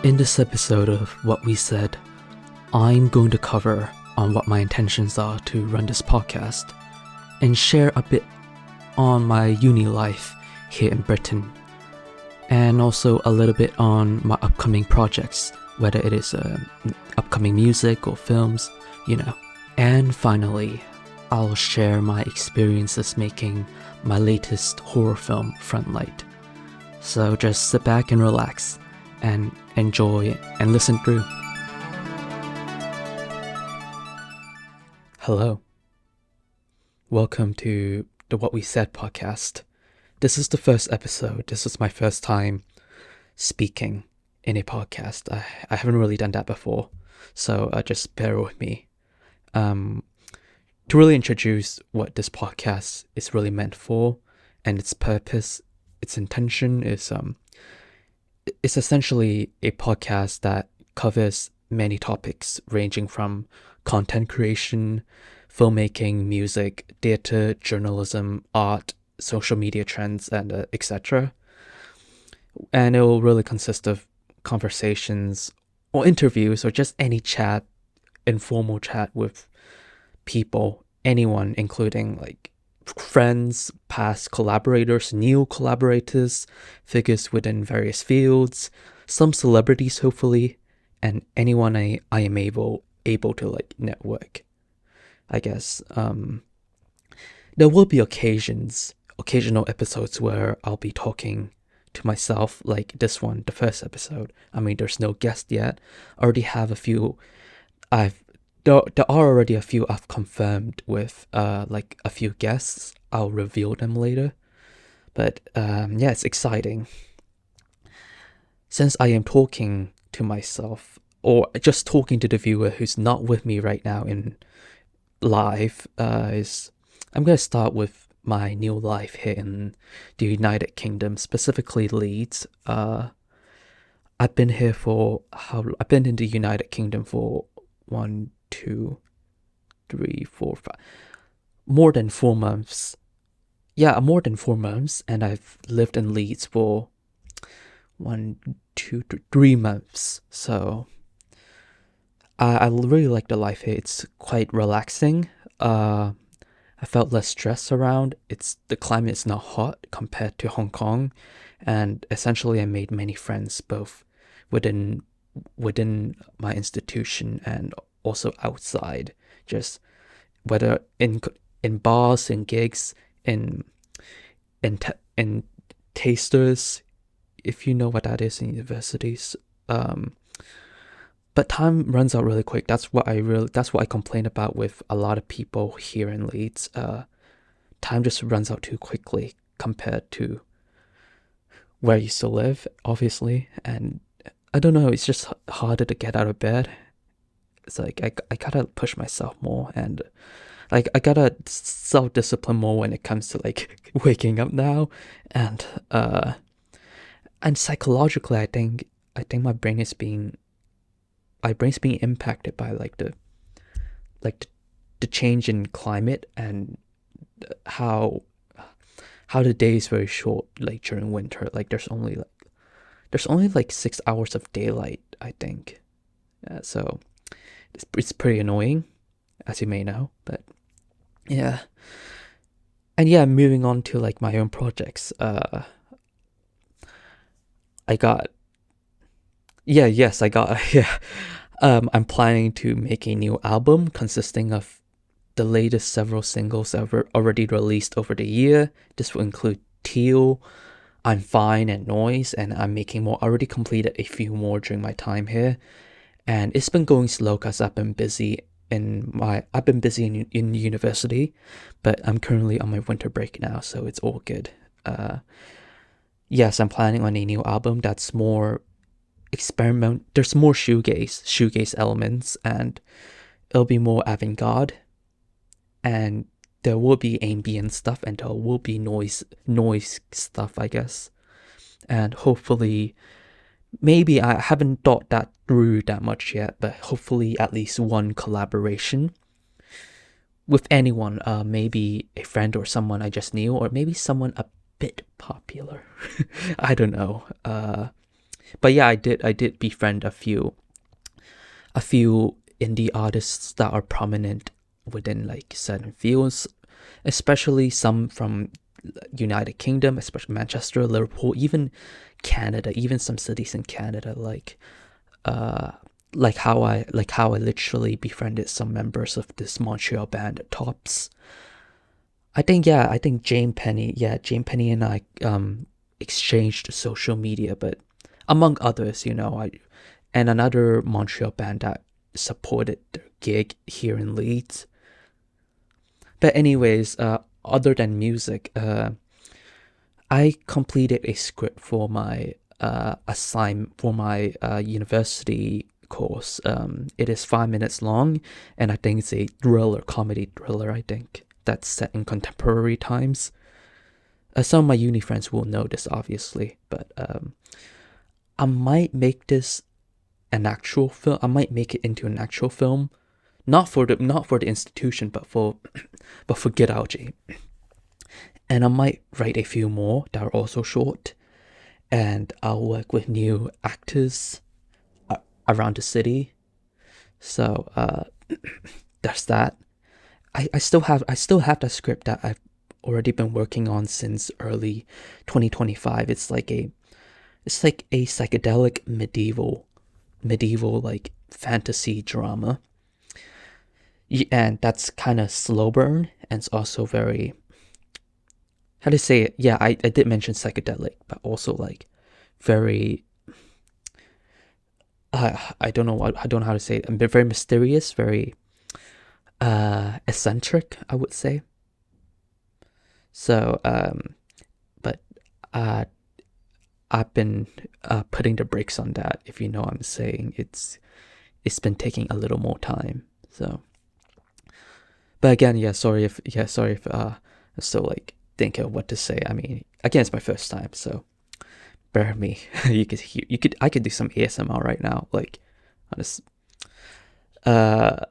In this episode of What We Said, I'm going to cover on what my intentions are to run this podcast and share a bit on my uni life here in Britain, and also a little bit on my upcoming projects, whether it is upcoming music or films, And finally, I'll share my experiences making my latest horror film, Frontlight. So just sit back and relax and enjoy and listen through. Hello. Welcome to the What We Said podcast. This is the first episode. This is my first time speaking in a podcast. I haven't really done that before, so just bear with me. To really introduce what this podcast is really meant for and its purpose, its intention is it's essentially a podcast that covers many topics ranging from content creation, filmmaking, music, theater, journalism, art, social media trends, and etc. And it will really consist of conversations or interviews or just any chat, informal chat with people, anyone, including like friends, past collaborators, new collaborators, figures within various fields, some celebrities hopefully, and anyone I am able to like network, I guess. There will be occasional episodes where I'll be talking to myself, like this one, the first episode. I mean, there's no guest yet. I already have a few. There are already a few I've confirmed with like a few guests. I'll reveal them later. But yeah, it's exciting. Since I am talking to myself, or just talking to the viewer who's not with me right now in live, I'm going to start with my new life here in the United Kingdom, specifically Leeds. I've been in the United Kingdom for 1, 2, 3, 4, 5, more than 4 months. Yeah, more than 4 months, and I've lived in Leeds for 1, 2, 3 months. So I really like the life here. It's quite relaxing. I felt less stress around. The climate is not hot compared to Hong Kong, and essentially I made many friends both within my institution and also outside, just whether in bars, in gigs, in tasters, if you know what that is in universities. But time runs out really quick. That's what I complain about with a lot of people here in Leeds. Time just runs out too quickly compared to where I used to live, obviously. And I don't know, it's just harder to get out of bed. It's like I gotta push myself more, and like I gotta self-discipline more when it comes to like waking up now, and psychologically I think my brain's being impacted by the change in climate, and how the day is very short, like during winter. Like there's only 6 hours of daylight, I think. So it's pretty annoying, as you may know. But yeah, and yeah, moving on to like my own projects. I got yeah. I'm planning to make a new album consisting of the latest several singles ever already released over the year. This will include Teal, I'm Fine, and Noise, and I'm making more. I already completed a few more during my time here, and it's been going slow because I've been busy in university, but I'm currently on my winter break now, so it's all good. Yes, I'm planning on a new album that's more experiment. There's more shoegaze elements, and it'll be more avant-garde, and there will be ambient stuff, and there will be noise stuff, I guess. And hopefully, maybe I haven't thought that through that much yet, but hopefully at least one collaboration with anyone, maybe a friend or someone I just knew, or maybe someone a bit popular. I don't know. But yeah, I did befriend a few indie artists that are prominent within like certain fields, especially some from United Kingdom, especially Manchester, Liverpool, even Canada, even some cities in Canada, uh like how I literally befriended some members of this Montreal band Tops. I think Jane Penny and I exchanged social media, but among others, and another Montreal band that supported their gig here in Leeds. But anyways, other than music, I completed a script for my university course. It is 5 minutes long, and I think it's a comedy thriller. I think that's set in contemporary times. Some of my uni friends will know this, obviously, but I might make this an actual film. I might make it into an actual film, not for the institution, but for Good Algae. And I might write a few more that are also short, and I'll work with new actors around the city. So there's that. I still have that script that I've already been working on since early 2025. It's like a psychedelic medieval like fantasy drama. And that's kind of slow burn, and it's also very, how to say it? Yeah, I did mention psychedelic, but also like very, I don't know how to say it. Very mysterious, very eccentric, I would say. So but uh I've been putting the brakes on that, if you know what I'm saying. It's been taking a little more time. So, but again, sorry if I'm still like thinking of what to say. I mean, again, it's my first time, so bear with me. I could do some ASMR right now, like on this. Uh,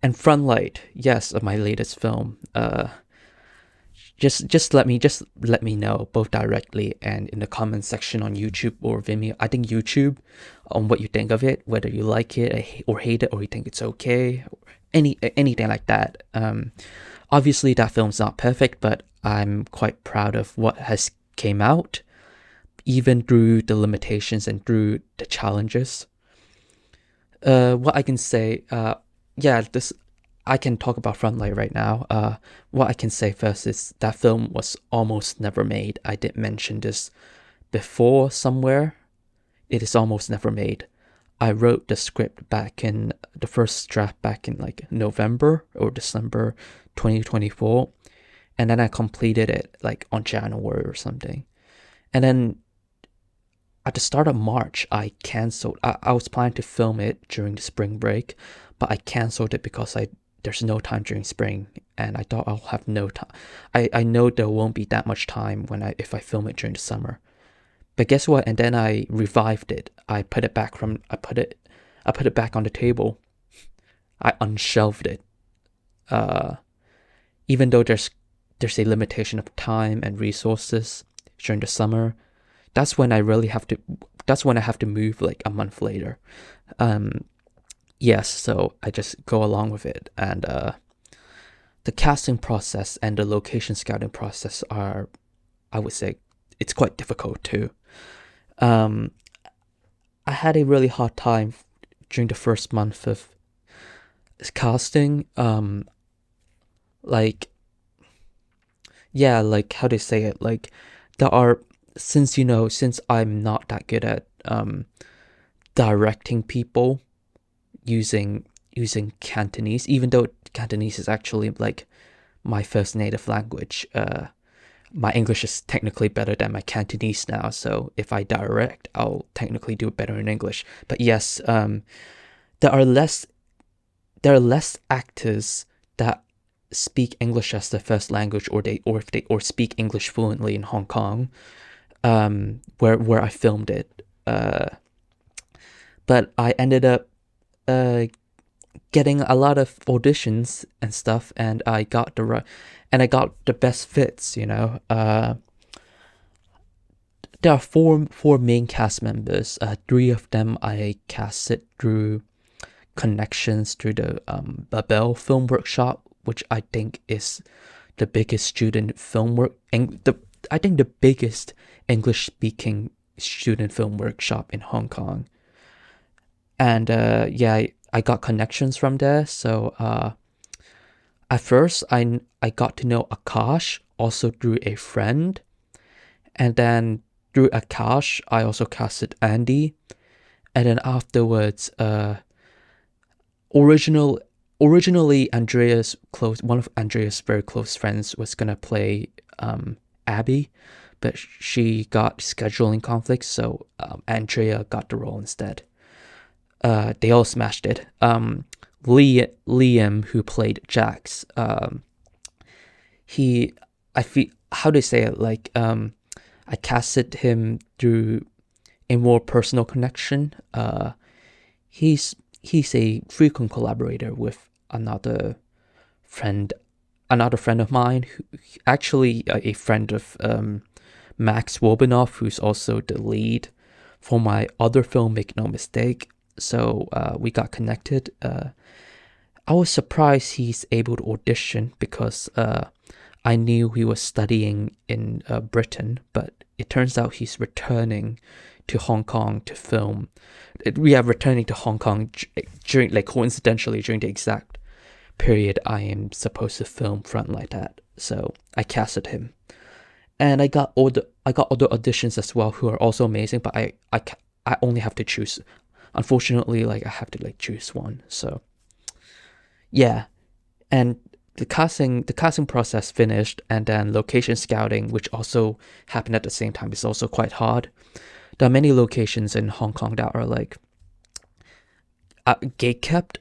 and Frontlight, yes, of my latest film. Just let me know, both directly and in the comment section on YouTube or Vimeo. I think YouTube, on what you think of it, whether you like it or hate it, or you think it's okay, or anything like that. Obviously that film's not perfect, but I'm quite proud of what has came out, even through the limitations and through the challenges. What I can say, yeah, this I can talk about Frontlight right now. What I can say first is that film was almost never made. I did mention this before somewhere. It is almost never made. I wrote the script the first draft back in like November or December 2024, and then I completed it like on January or something. And then at the start of March, I canceled. I was planning to film it during the spring break, but I canceled it because there's no time during spring, and I thought I'll have no time. I know there won't be that much time if I film it during the summer. But guess what? And then I revived it. I put it back on the table. I unshelved it. Even though there's a limitation of time and resources during the summer, that's when I have to move like a month later. Yes, so I just go along with it. And the casting process and the location scouting process are, I would say, it's quite difficult too. um I had a really hard time during the first month of casting. Like, yeah, like how to say it, like there are, since I'm not that good at directing people using Cantonese, even though Cantonese is actually like my first native language. My English is technically better than my Cantonese now, so if I direct, I'll technically do better in English. But yes, there are less actors that speak English as their first language, or speak English fluently in Hong Kong, where I filmed it. But I ended up uh, getting a lot of auditions and stuff, and I got the best fits. there are four main cast members. Three of them I casted through connections through the Babel Film Workshop, which I think is the biggest student film work, and I think the biggest English speaking student film workshop in Hong Kong. And yeah, I got connections from there. So at first I got to know Akash also through a friend, and then through Akash I also casted Andy, and then afterwards originally one of Andrea's very close friends was gonna play Abby, but she got scheduling conflicts, so Andrea got the role instead. They all smashed it. Liam, who played Jax, I feel, how do I say it, like I casted him through a more personal connection. He's a frequent collaborator with another friend of mine, who actually a friend of Max Wobanoff, who's also the lead for my other film, Make No Mistake. So we got connected. I was surprised he's able to audition because I knew he was studying in Britain, but it turns out he's returning to Hong Kong to film. We are returning to Hong Kong during, like, coincidentally during the exact period I am supposed to film Front Like That. So I casted him, and I got other auditions as well who are also amazing. But I only have to choose. Unfortunately, like, I have to like choose one. So yeah, and the casting process finished, and then location scouting, which also happened at the same time, is also quite hard. There are many locations in Hong Kong that are like gate kept,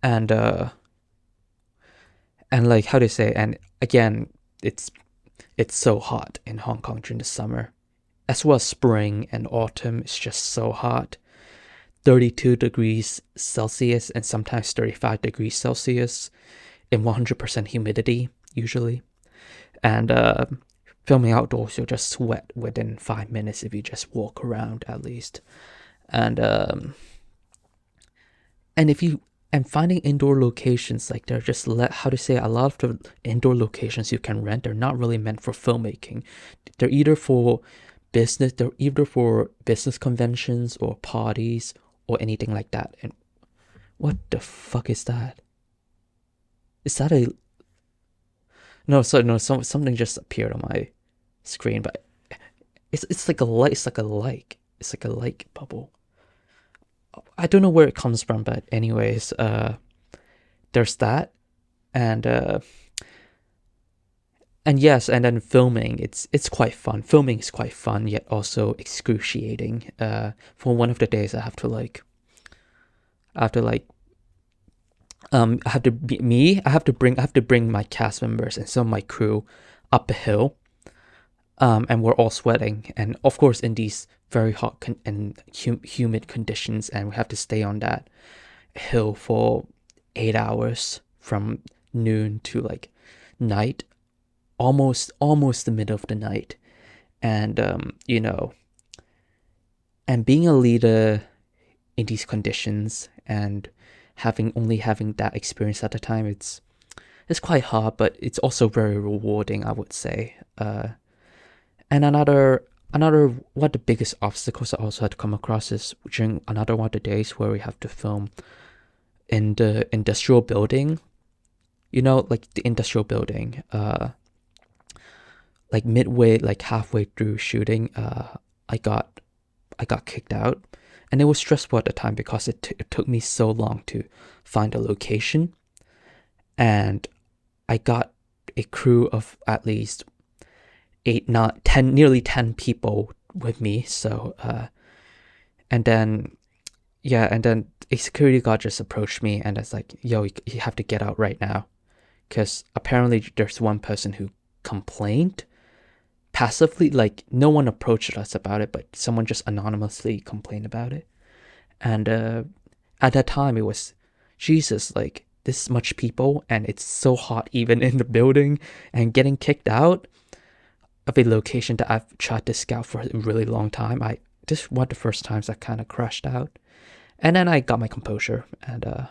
and like, how to say, and again, it's so hot in Hong Kong during the summer, as well as spring and autumn. It's just so hot. 32 degrees Celsius and sometimes 35 degrees Celsius in 100% humidity usually. And filming outdoors, you'll just sweat within 5 minutes if you just walk around at least. And finding indoor locations, like, they're just how to say, a lot of the indoor locations you can rent are not really meant for filmmaking. They're either for business conventions or parties or anything like that. And what the fuck is that? Is that a... No, something just appeared on my screen, but it's like a light. It's like a like bubble. I don't know where it comes from, but anyways, there's that, and yes, and then filming. It's quite fun. Filming is quite fun, yet also excruciating. For one of the days, I have to bring my cast members and some of my crew up a hill, and we're all sweating, and of course in these very hot and humid conditions, and we have to stay on that hill for 8 hours from noon to like night, almost the middle of the night. And and being a leader in these conditions and only having that experience at the time, it's quite hard, but it's also very rewarding, I would say. And another one of the biggest obstacles I also had to come across is during another one of the days where we have to film in the industrial building. Like the industrial building, like midway, like halfway through shooting, I got kicked out, and it was stressful at the time because it took me so long to find a location, and I got a crew of at least 8, 9, 10, nearly 10 people with me. So and then a security guard just approached me and it's like, yo, you have to get out right now, because apparently there's one person who complained passively. Like, no one approached us about it, but someone just anonymously complained about it. And at that time it was, Jesus, like, this much people and it's so hot even in the building, and getting kicked out, of a location that I've tried to scout for a really long time. I This one of the first times I kind of crashed out, and then I got my composure, and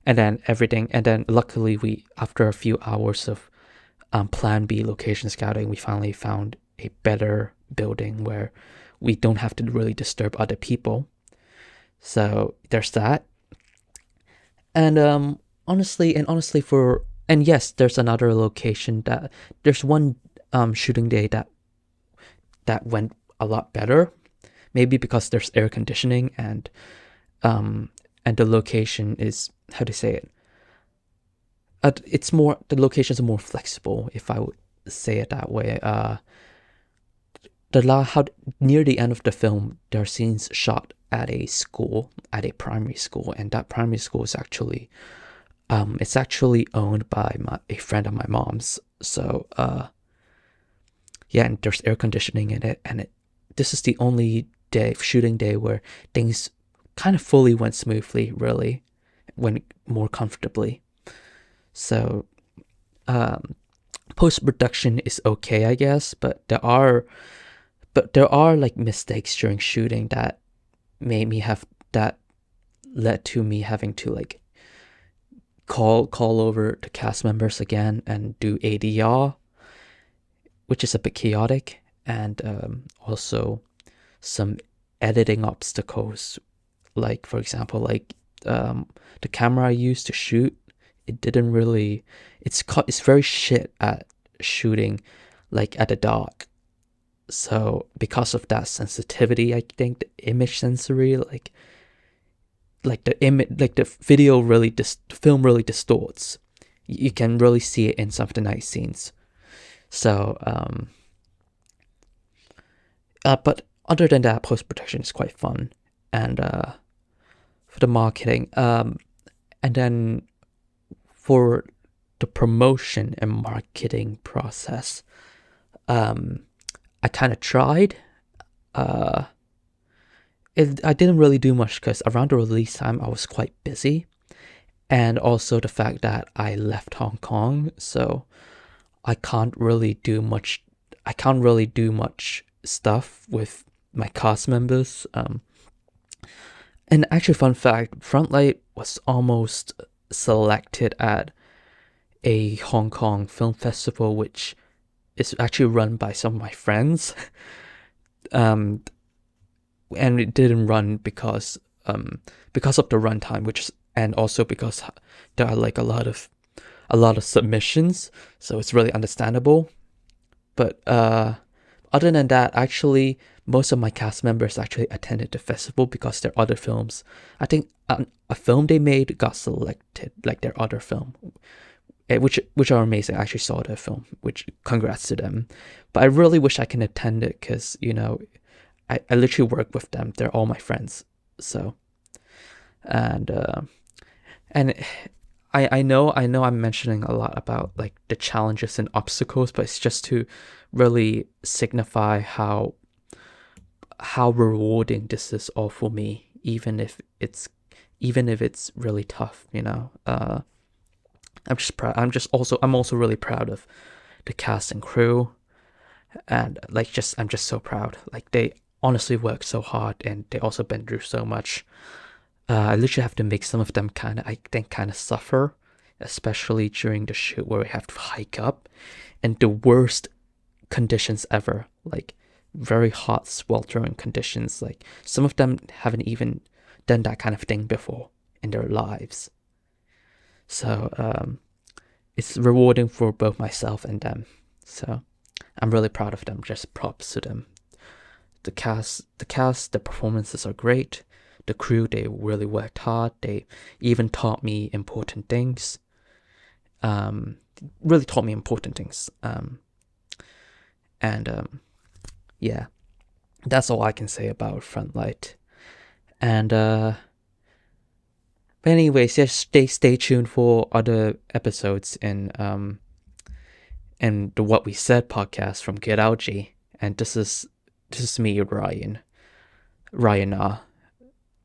then everything, and then luckily we, after a few hours of Plan B location scouting, we finally found a better building where we don't have to really disturb other people. So there's that. And honestly, for and yes, there's another location that there's one shooting day that went a lot better. Maybe because there's air conditioning and the location is, how to say it. It's more, the locations are more flexible, if I would say it that way. How near the end of the film, there are scenes shot at a school, at a primary school, and that primary school is actually it's actually owned by a friend of my mom's. So yeah, and there's air conditioning in it, and this is the only shooting day where things kind of fully went smoothly, really, went more comfortably. So post-production is okay, I guess, but there are like mistakes during shooting that made me have that led to me having to like call over the cast members again and do ADR, which is a bit chaotic, and also some editing obstacles, like for example, like the camera I used to shoot, it didn't really, it's very shit at shooting like at the dark. So because of that sensitivity, I think the image sensory, like the image, like the video really the film really distorts. You can really see it in some of the night scenes. So but other than that, post production is quite fun, and for the marketing, and then for the promotion and marketing process, I kind of tried. I didn't really do much because around the release time I was quite busy, and also the fact that I left Hong Kong, so I can't really do much. I can't really do much stuff with my cast members. And actually, fun fact: Frontlight was almost selected at a Hong Kong film festival, which is actually run by some of my friends. And it didn't run because of the runtime, and also because there are like a lot of submissions, so it's really understandable. But other than that, actually, most of my cast members actually attended the festival because their other films, I think a film they made got selected, like their other film, which are amazing. I actually saw their film, which congrats to them. But I really wish I can attend it because, I literally work with them. They're all my friends. So, and I know I'm mentioning a lot about like the challenges and obstacles, but it's just to really signify how rewarding this is all for me, even if it's really tough. I'm just proud. I'm also really proud of the cast and crew, and I'm just so proud. Like they honestly worked so hard, and they also been through so much. I literally have to make some of them kind of suffer, especially during the shoot where we have to hike up, and the worst conditions ever, like very hot, sweltering conditions. Like some of them haven't even done that kind of thing before in their lives. So it's rewarding for both myself and them. So I'm really proud of them. Just props to them. The cast, the performances are great. The crew, they really worked hard. They even taught me important things. Really taught me important things. Yeah, that's all I can say about Frontlight. And but anyways, just stay tuned for other episodes in the What We Said podcast from Good Algae. And this is me, Ryan.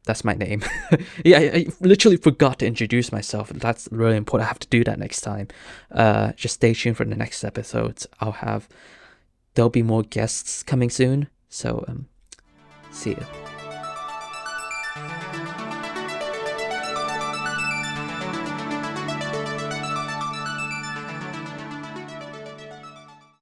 That's my name. Yeah, I literally forgot to introduce myself. That's really important. I have to do that next time. Just stay tuned for the next episodes. There'll be more guests coming soon. So see you.